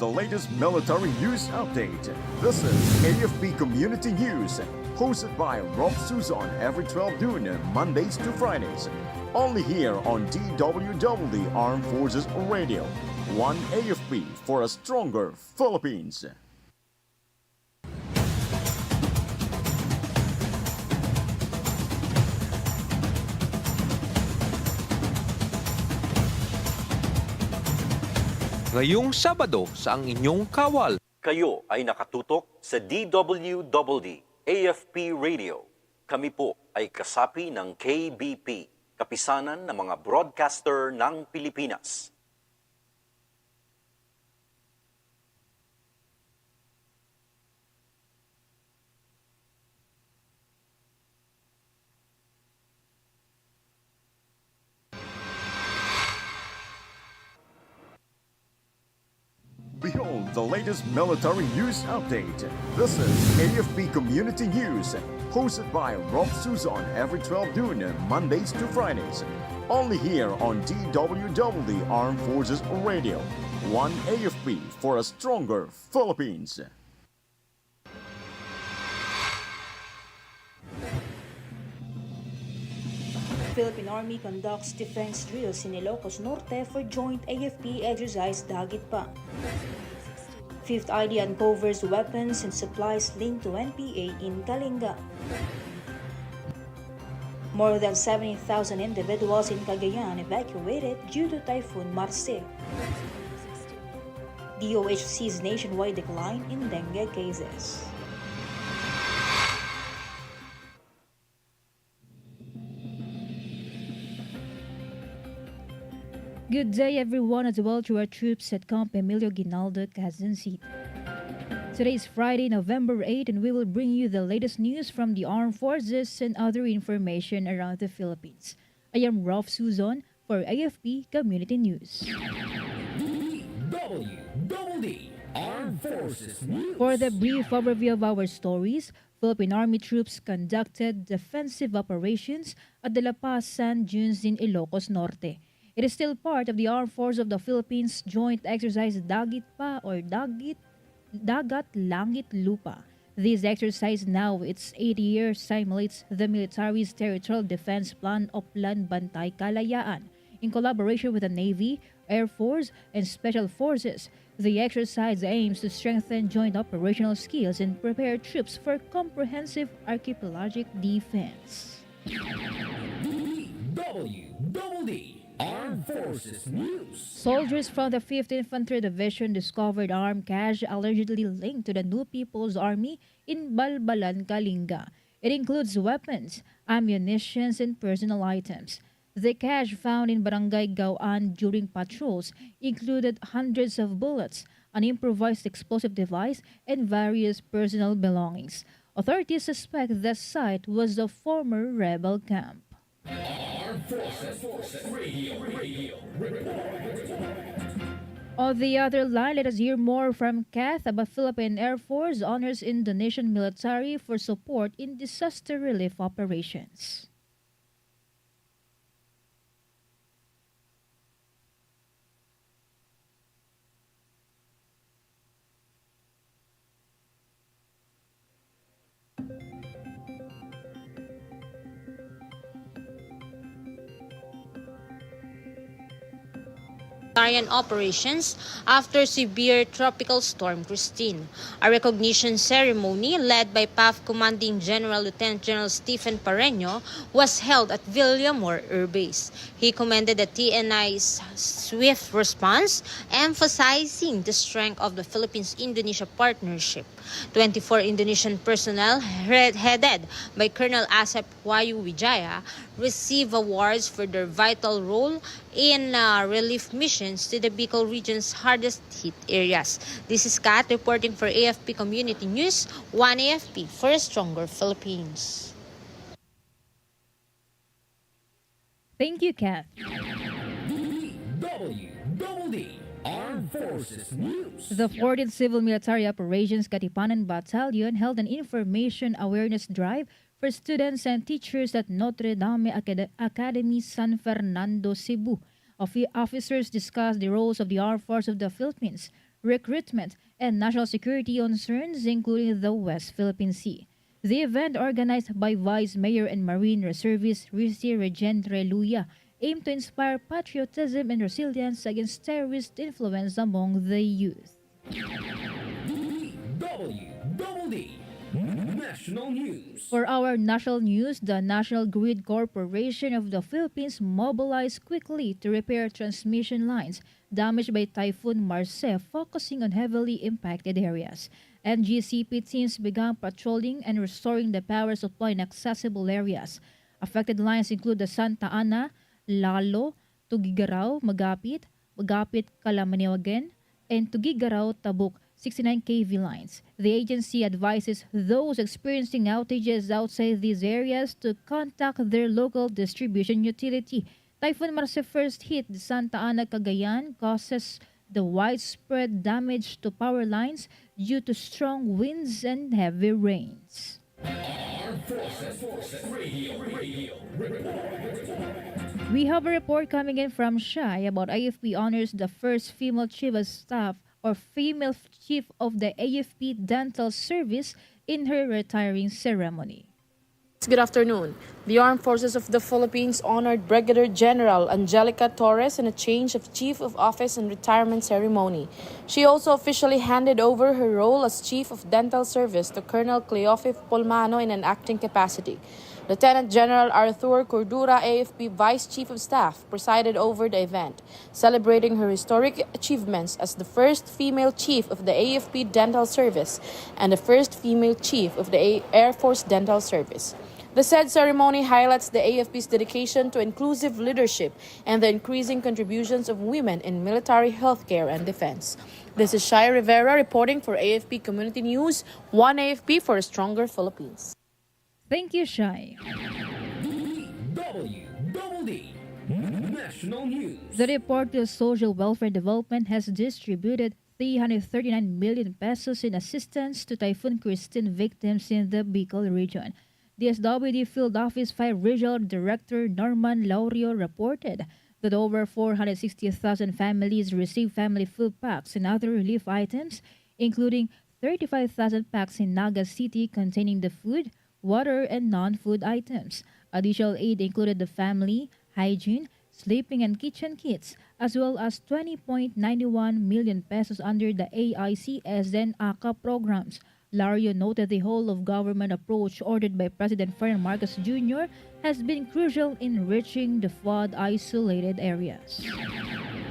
the latest military news update. This is AFP Community News, hosted by Rofh Suzon every 12 noon, Mondays to Fridays. Only here on DWDD Armed Forces Radio. One AFP for a stronger Philippines. Ngayong Sabado sa ang inyong kawal. Kayo ay nakatutok sa DWDD AFP Radio. Kami po ay kasapi ng KBP, kapisanan ng mga broadcaster ng Pilipinas. Behold the latest military news update. This is AFP Community News, hosted by Rofh Suzon every 12 noon, Mondays to Fridays. Only here on DWDD Armed Forces Radio. One AFP for a stronger Philippines. Philippine Army conducts defense drills in Ilocos Norte for joint AFP exercise Dagit Pa. Fifth ID uncovers weapons and supplies linked to NPA in Kalinga. More than 70,000 individuals in Cagayan evacuated due to Typhoon Marce. DOH sees nationwide decline in dengue cases. Good day everyone as well to our troops at Camp Emilio Ginaldo, Quezon City. Today is Friday, November 8, and we will bring you the latest news from the armed forces and other information around the Philippines. I am Rofh Suzon for AFP Community News. DWDD Armed Forces News. For the brief overview of our stories, Philippine Army troops conducted defensive operations at the La Paz Sand Dunes in Ilocos Norte. It is still part of the Armed Forces of the Philippines Joint Exercise Dagit Pa or Dagat Langit Lupa. This exercise, now its 8th year, simulates the military's Territorial Defense Plan o Plan Bantay Kalayaan. In collaboration with the Navy, Air Force, and Special Forces, the exercise aims to strengthen joint operational skills and prepare troops for comprehensive archipelagic defense. DWDD Armed Forces News. Soldiers from the 5th Infantry Division discovered armed cache allegedly linked to the New People's Army in Balbalan, Kalinga. It includes weapons, ammunitions, and personal items. The cache found in Barangay Gauan during patrols included hundreds of bullets, an improvised explosive device, and various personal belongings. Authorities suspect the site was the former rebel camp. Armed Forces Radio. On the other line, let us hear more from Kath about Philippine Air Force honors Indonesian military for support in disaster relief operations. Humanitarian operations after severe tropical storm Christine. A recognition ceremony led by PAF Commanding General Lieutenant General Stephen Pareño was held at Villamor Air Base. He commended the TNI's swift response, emphasizing the strength of the Philippines-Indonesia partnership. 24 Indonesian personnel headed by Colonel Asep Wayu Wijaya receive awards for their vital role in relief missions to the Bicol region's hardest hit areas. This is Kat reporting for AFP Community News, One AFP for a stronger Philippines. Thank you, Kath. DWDD Armed Forces News. The 14th Civil Military Operations Katipunan Battalion held an information awareness drive for students and teachers at Notre Dame Academy, San Fernando, Cebu. Officers discussed the roles of the Armed Forces of the Philippines, recruitment, and national security concerns, including the West Philippine Sea. The event, organized by Vice Mayor and Marine Reservist Risti Regente Luya, aimed to inspire patriotism and resilience against terrorist influence among the youth. DWDD National News. For our national news, the National Grid Corporation of the Philippines mobilized quickly to repair transmission lines damaged by Typhoon Marce, focusing on heavily impacted areas. NGCP teams began patrolling and restoring the power supply in accessible areas. Affected lines include the Santa Ana, Lalo, Tugigaraw, Magapit, Kalamaniwagan, and Tugigaraw, Tabuk, 69 kV lines. The agency advises those experiencing outages outside these areas to contact their local distribution utility. Typhoon Marce first hit the Santa Ana, Cagayan, causes the widespread damage to power lines due to strong winds and heavy rains. Armed Forces Radio Report. We have a report coming in from Shai about AFP honors the first female chief of staff or female chief of the AFP dental service in her retiring ceremony. Good afternoon. The Armed Forces of the Philippines honored Brigadier General Angelica Torres in a change of Chief of Office and retirement ceremony. She also officially handed over her role as Chief of Dental Service to Colonel Cleophas Polmano in an acting capacity. Lieutenant General Arthur Cordura, AFP Vice Chief of Staff, presided over the event, celebrating her historic achievements as the first female chief of the AFP Dental Service and the first female chief of the Air Force Dental Service. The said ceremony highlights the AFP's dedication to inclusive leadership and the increasing contributions of women in military healthcare and defense. This is Shai Rivera reporting for AFP Community News, one AFP for a stronger Philippines. Thank you, Shai. DWDD National News. The Department of Social Welfare Development has distributed 339 million pesos in assistance to Typhoon Christine victims in the Bicol region. DSWD Field Office 5 Regional Director Norman Laurio reported that over 460,000 families received family food packs and other relief items, including 35,000 packs in Naga City containing the food, water, and non-food items. Additional aid included the family, hygiene, sleeping, and kitchen kits, as well as 20.91 million pesos under the AICS and ACA programs. Lario noted the whole-of-government approach ordered by President Ferdinand Marcos Jr. has been crucial in reaching the flood-isolated areas.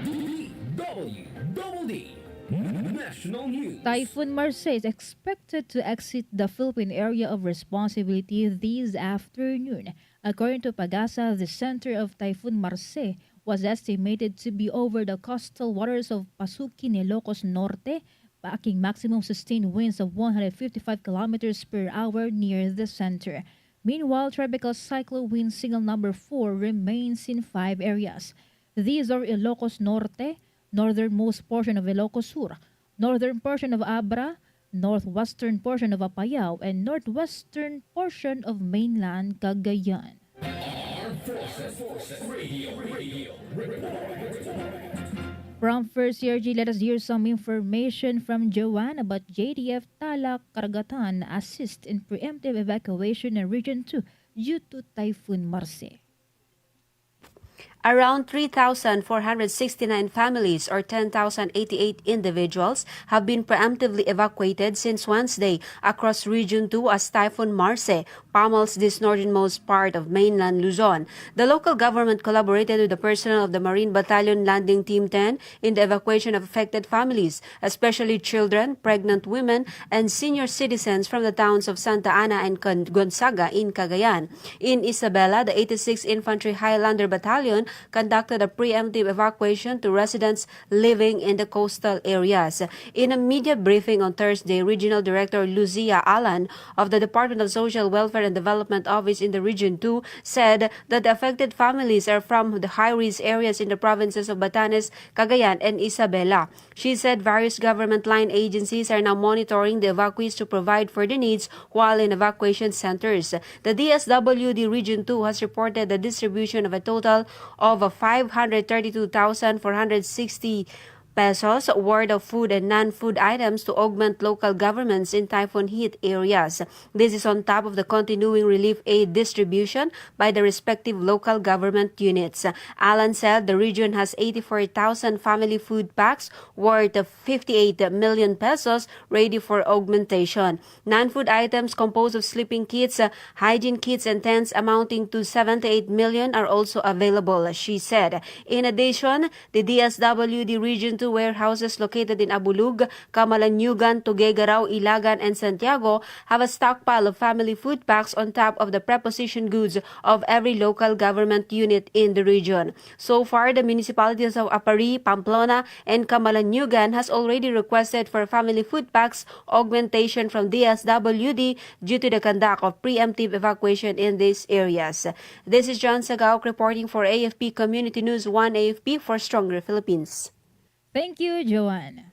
DWDD National News. Typhoon Marce is expected to exit the Philippine area of responsibility this afternoon. According to Pagasa, the center of Typhoon Marce was estimated to be over the coastal waters of Pasukin, Ilocos Norte, backing maximum sustained winds of 155 kilometers per hour near the center. Meanwhile, tropical cyclone wind signal number 4 remains in 5 areas. These are Ilocos Norte, northernmost portion of Ilocos Sur, northern portion of Abra, northwestern portion of Apayao, and northwestern portion of mainland Cagayan. Armed Forces Radio Report. From First CRG, let us hear some information from Joanne about JDF Talak Karagatan assist in preemptive evacuation in Region 2 due to Typhoon Marce. Around 3,469 families or 10,088 individuals have been preemptively evacuated since Wednesday across Region 2 as Typhoon Marce pummels this northernmost part of mainland Luzon. The local government collaborated with the personnel of the Marine Battalion Landing Team 10 in the evacuation of affected families, especially children, pregnant women, and senior citizens from the towns of Santa Ana and Gonzaga in Cagayan. In Isabela, the 86th Infantry Highlander Battalion conducted a preemptive evacuation to residents living in the coastal areas. In a media briefing on Thursday, Regional Director Lucia Alan of the Department of Social Welfare and Development Office in the Region 2 said that the affected families are from the high-risk areas in the provinces of Batanes, Cagayan, and Isabela. She said various government line agencies are now monitoring the evacuees to provide for the needs while in evacuation centers. The DSWD Region 2 has reported the distribution of a total of 532,460 pesos worth of food and non-food items to augment local governments in typhoon hit areas. This is on top of the continuing relief aid distribution by the respective local government units. Alan said the region has 84,000 family food packs worth of 58 million pesos ready for augmentation. Non-food items composed of sleeping kits, hygiene kits, and tents amounting to 78 million are also available, she said. In addition, the DSWD Region 2 warehouses located in Abulug, Camalanyugan, Tuguegarao, Ilagan, and Santiago have a stockpile of family food packs on top of the preposition goods of every local government unit in the region. So far, the municipalities of Apari, Pamplona, and Camalanyugan has already requested for family food packs augmentation from DSWD due to the conduct of preemptive evacuation in these areas. This is John Sagauk reporting for AFP Community News 1 AFP for Stronger Philippines. Thank you, Joanne.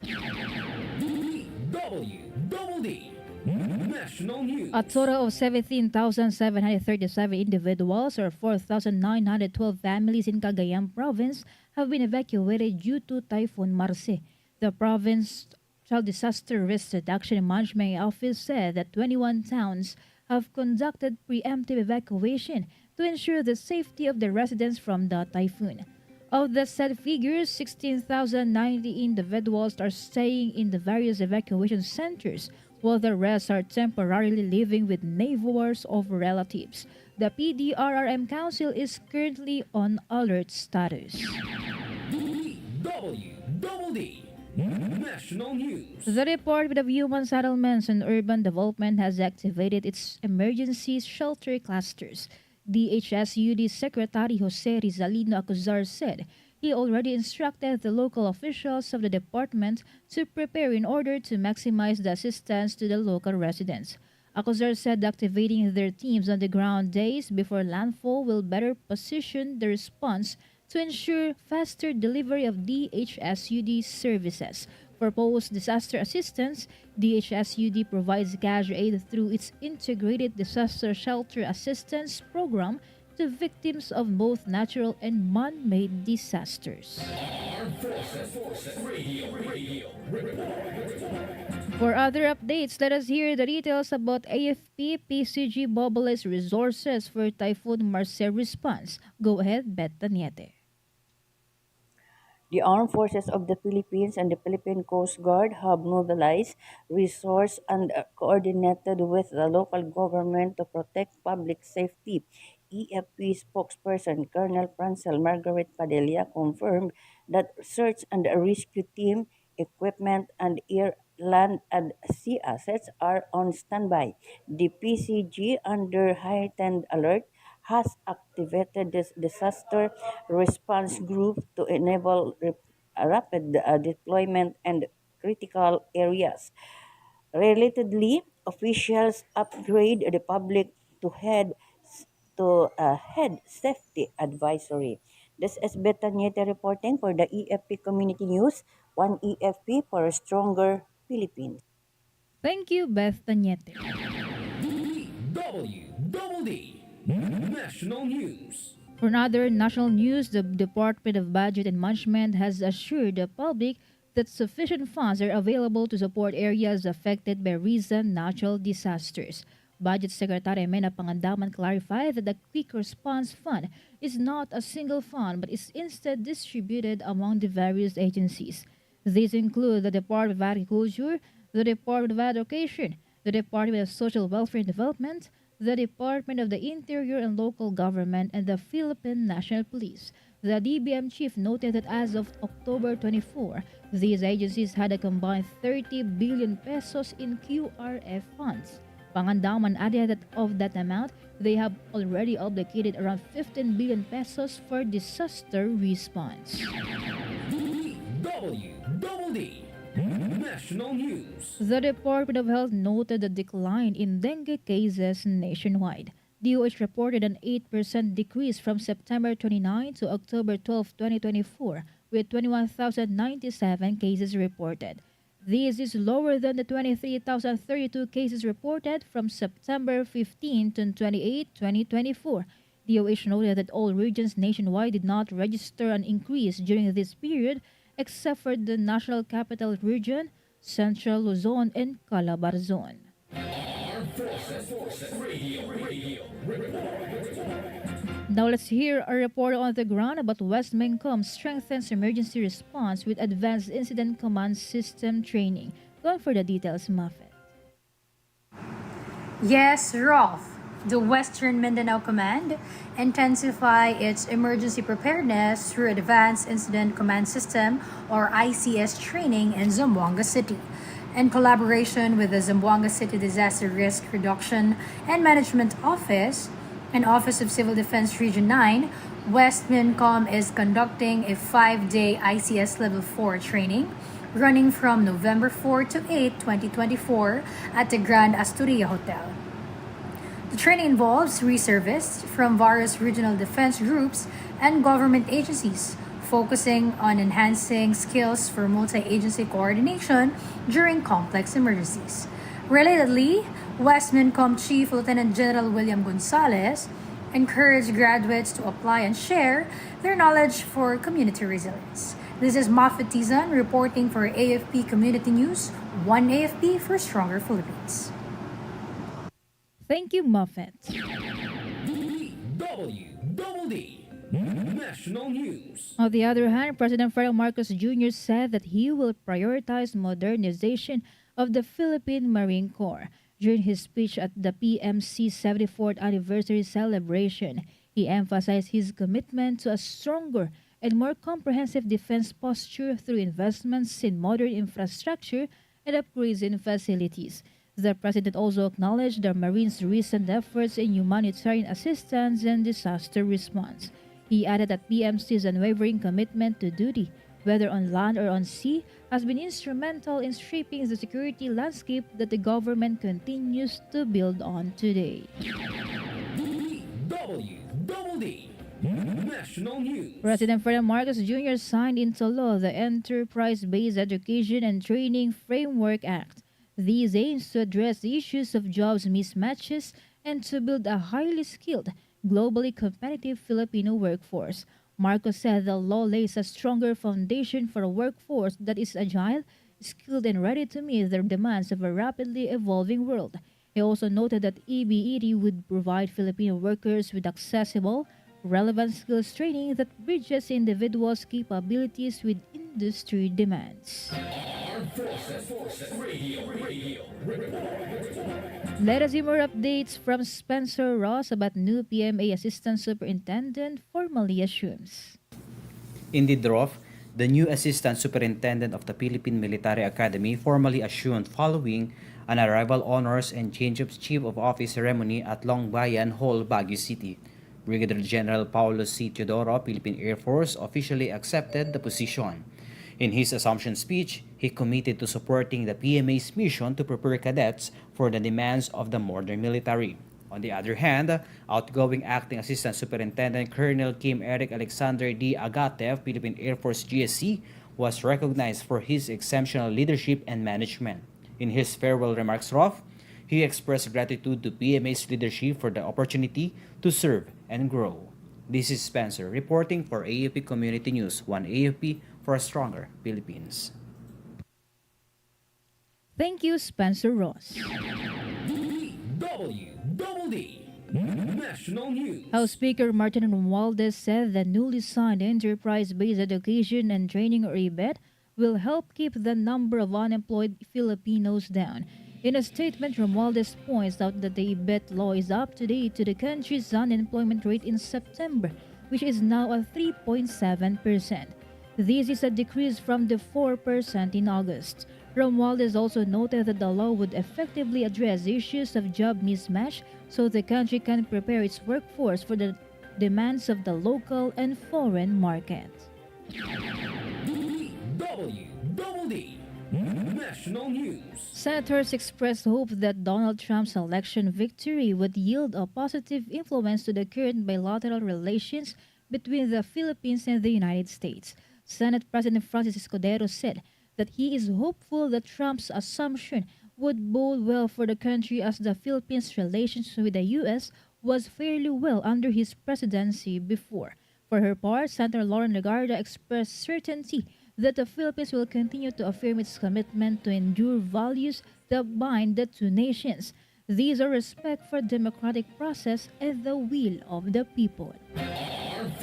DWDD National News. A total of 17,737 individuals or 4,912 families in Cagayan province have been evacuated due to Typhoon Marce. The province Child Disaster Risk Reduction and Management Office said that 21 towns have conducted preemptive evacuation to ensure the safety of the residents from the typhoon. Of the said figures, 16,090 individuals are staying in the various evacuation centers, while the rest are temporarily living with neighbors or relatives. The PDRRM Council is currently on alert status. DWDD National News. The Department of Human Settlements and Urban Development has activated its emergency shelter clusters. DHSUD Secretary Jose Rizalino Acuzar said he already instructed the local officials of the department to prepare in order to maximize the assistance to the local residents. Acuzar said activating their teams on the ground days before landfall will better position the response to ensure faster delivery of DHSUD services. For post-disaster assistance, DHSUD provides cash aid through its Integrated Disaster Shelter Assistance Program to victims of both natural and man-made disasters. Armed Forces Radio. For other updates, let us hear the details about AFP PCG Mobilized resources for Typhoon Marce response. Go ahead, Betta Niete. The Armed Forces of the Philippines and the Philippine Coast Guard have mobilized resources and coordinated with the local government to protect public safety. EFP spokesperson Colonel Francel Margaret Padilla confirmed that search and rescue team, equipment, and air, land, and sea assets are on standby. The PCG, under heightened alert, has activated this disaster response group to enable rapid deployment and critical areas. Relatedly, officials upgrade the public to head safety advisory. This is Betanieta reporting for the EFP Community News, 1 EFP for a stronger Philippines. Thank you, Beth Tanyete. DWDD National News. For another national news, the Department of Budget and Management has assured the public that sufficient funds are available to support areas affected by recent natural disasters. Budget Secretary Mena Pangandaman clarified that the Quick Response Fund is not a single fund but is instead distributed among the various agencies. These include the Department of Agriculture, the Department of Education, the Department of Social Welfare and Development, the Department of the Interior and Local Government, and the Philippine National Police. The DBM chief noted that as of October 24, these agencies had a combined 30 billion pesos in QRF funds. Pangandaman added that of that amount, they have already obligated around 15 billion pesos for disaster response. DWDD National News. The Department of Health noted a decline in dengue cases nationwide. DOH reported an 8% decrease from September 29 to October 12, 2024, with 21,097 cases reported. This is lower than the 23,032 cases reported from September 15 to 28, 2024. DOH noted that all regions nationwide did not register an increase during this period, except for the National Capital Region, Central Luzon, and Calabarzon. Armed Forces Radio. Now let's hear a report on the ground about West Mencom strengthens emergency response with advanced incident command system training. Go on for the details, Muffet. Yes, Rofh, the Western Mindanao Command, intensify its emergency preparedness through Advanced Incident Command System or ICS training in Zamboanga City. In collaboration with the Zamboanga City Disaster Risk Reduction and Management Office and Office of Civil Defense Region 9, West Mincom is conducting a 5-day ICS Level 4 training running from November 4 to 8, 2024 at the Grand Astoria Hotel. The training involves reservists from various regional defense groups and government agencies, focusing on enhancing skills for multi-agency coordination during complex emergencies. Relatedly, West Mincom Chief Lieutenant General William Gonzalez encouraged graduates to apply and share their knowledge for community resilience. This is Mafet Tizan reporting for AFP Community News, One AFP for Stronger Philippines. Thank you, Muffet. DWDD National News. On the other hand, President Ferdinand Marcos Jr. said that he will prioritize modernization of the Philippine Marine Corps. During his speech at the PMC 74th anniversary celebration, he emphasized his commitment to a stronger and more comprehensive defense posture through investments in modern infrastructure and upgrades in facilities. The President also acknowledged the Marines' recent efforts in humanitarian assistance and disaster response. He added that PMC's unwavering commitment to duty, whether on land or on sea, has been instrumental in shaping the security landscape that the government continues to build on today. DWDD National News. President Ferdinand Marcos Jr. signed into law the Enterprise-Based Education and Training Framework Act. These aims to address the issues of jobs mismatches and to build a highly skilled, globally competitive Filipino workforce. Marcos said the law lays a stronger foundation for a workforce that is agile, skilled, and ready to meet the demands of a rapidly evolving world. He also noted that EBED would provide Filipino workers with accessible, relevant skills training that bridges individuals' capabilities with industry demands. Armed Forces Radio. Let us see more updates from Spencer Ross about new PMA Assistant Superintendent formally assumes. Indeed, Rofh, the new Assistant Superintendent of the Philippine Military Academy formally assumed following an arrival honors and change of Chief of Office ceremony at Longbayan Hall, Baguio City. Brigadier General Paulo C. Teodoro, Philippine Air Force, officially accepted the position. In his assumption speech, he committed to supporting the PMA's mission to prepare cadets for the demands of the modern military. On the other hand, outgoing Acting Assistant Superintendent Colonel Kim Eric Alexander D. Agatev, Philippine Air Force GSC, was recognized for his exceptional leadership and management. In his farewell remarks, Rofh, he expressed gratitude to PMA's leadership for the opportunity to serve and grow. This is Spencer reporting for AFP Community News, One AFP for a Stronger Philippines. Thank you, Spencer Ross. DWDD National News. House Speaker Martin Romualdez said the newly signed Enterprise-Based Education and Training or EBET will help keep the number of unemployed Filipinos down. In a statement, Romualdez points out that the EBET law is up to date to the country's unemployment rate in September, which is now at 3.7%. This is a decrease from the 4% in August. Romualdez also noted that the law would effectively address issues of job mismatch so the country can prepare its workforce for the demands of the local and foreign market. DWDD National News. Senators expressed hope that Donald Trump's election victory would yield a positive influence to the current bilateral relations between the Philippines and the United States. Senate President Francis Escudero said that he is hopeful that Trump's assumption would bode well for the country as the Philippines' relations with the U.S. was fairly well under his presidency before. For her part, Senator Lauren Legarda expressed certainty that the Philippines will continue to affirm its commitment to endure values that bind the two nations. These are respect for democratic process and the will of the people. Armed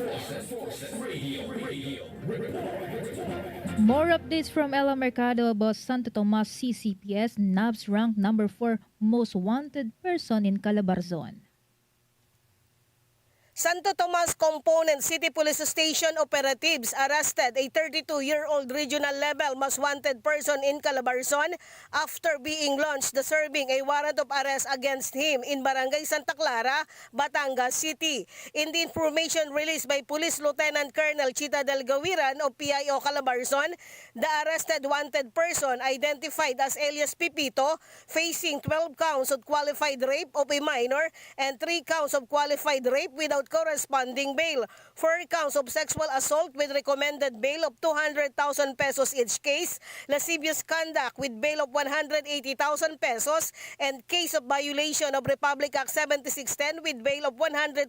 Forces Radio. More updates from Ella Mercado about Santo Tomas CCPS, NABS ranked number 4 most wanted person in Calabarzon. Santo Tomas Component City Police Station operatives arrested a 32-year-old regional level most wanted person in Calabarzon after being launched the serving a warrant of arrest against him in Barangay Santa Clara, Batangas City. In the information released by Police Lieutenant Colonel Chita Del Gawiran of PIO Calabarzon, the arrested wanted person identified as alias Pipito facing 12 counts of qualified rape of a minor and 3 counts of qualified rape without corresponding bail, 4 counts of sexual assault with recommended bail of 200,000 pesos each case, lascivious conduct with bail of 180,000 pesos, and case of violation of Republic Act 7610 with bail of 120,000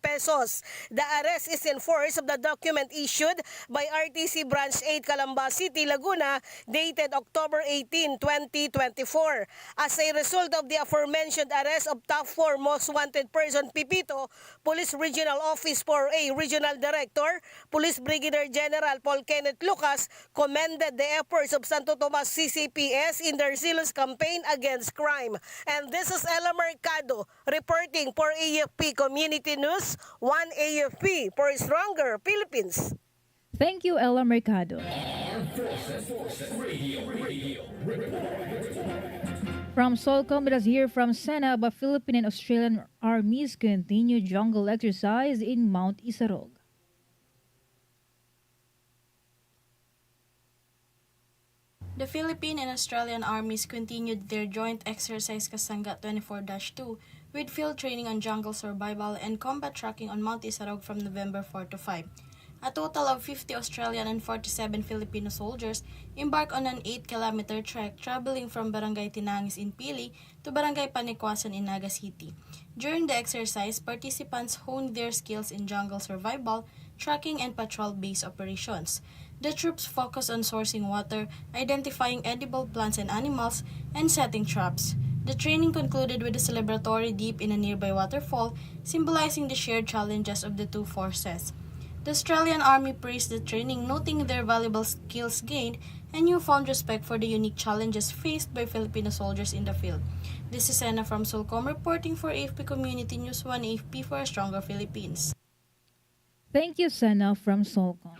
pesos. The arrest is in force of the document issued by RTC Branch 8 Calamba City, Laguna, dated October 18, 2024. As a result of the aforementioned arrest of top 4 most wanted person Pipito, Police Regional Office 4A Regional Director, Police Brigadier General Paul Kenneth Lucas commended the efforts of Santo Tomas CCPS in their zealous campaign against crime. And this is Ella Mercado reporting for AFP Community News, 1 AFP for a stronger Philippines. Thank you, Ella Mercado. Armed Forces Radio. From Solcom, let us hear from Sena about Philippine and Australian armies continue jungle exercise in Mount Isarog. The Philippine and Australian armies continued their joint exercise Kasanga 24-2 with field training on jungle survival and combat tracking on Mount Isarog from November 4 to 5. A total of 50 Australian and 47 Filipino soldiers embarked on an 8-kilometer trek traveling from Barangay Tinangis in Pili to Barangay Panikwasan in Naga City. During the exercise, participants honed their skills in jungle survival, tracking, and patrol-based operations. The troops focused on sourcing water, identifying edible plants and animals, and setting traps. The training concluded with a celebratory dip in a nearby waterfall, symbolizing the shared challenges of the two forces. The Australian Army praised the training, noting their valuable skills gained and newfound respect for the unique challenges faced by Filipino soldiers in the field. This is Sena from Solcom reporting for AFP Community News, 1 AFP for a stronger Philippines. Thank you, Sena from Solcom.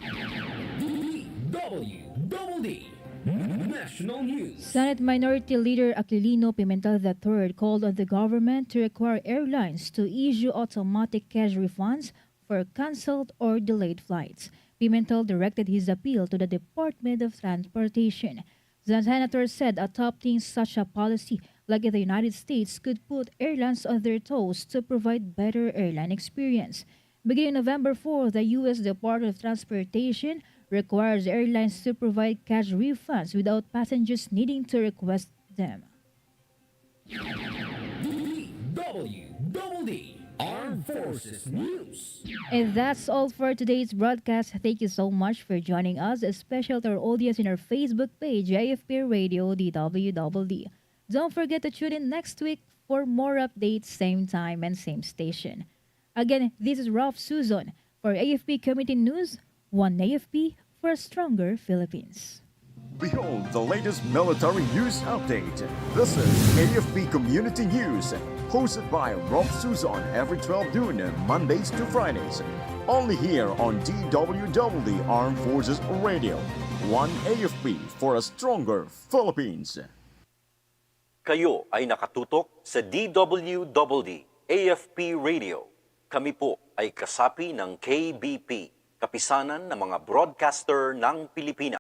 DWDD National News. Senate Minority Leader Aquilino Pimentel III called on the government to require airlines to issue automatic cash refunds for canceled or delayed flights. Pimentel directed his appeal to the Department of Transportation. The senator said adopting such a policy, like in the United States, could put airlines on their toes to provide better airline experience. Beginning November 4, the U.S. Department of Transportation requires airlines to provide cash refunds without passengers needing to request them. DWDD Armed Forces News. And that's all for today's broadcast. Thank you so much for joining us, especially to our audience in our Facebook page, AFP Radio DWDD. Don't forget to tune in next week for more updates, same time and same station. Again, this is Rofh Suzon for AFP Community News, 1 AFP for a stronger Philippines. Behold the latest military news update. This is AFP Community News, hosted by Rofh Suzon every 12 noon, Mondays to Fridays. Only here on DWDD Armed Forces Radio. 1 AFP for a stronger Philippines. Kayo ay nakatutok sa DWDD AFP Radio. Kami po ay kasapi ng KBP, Kapisanan ng mga Broadcaster ng Pilipinas.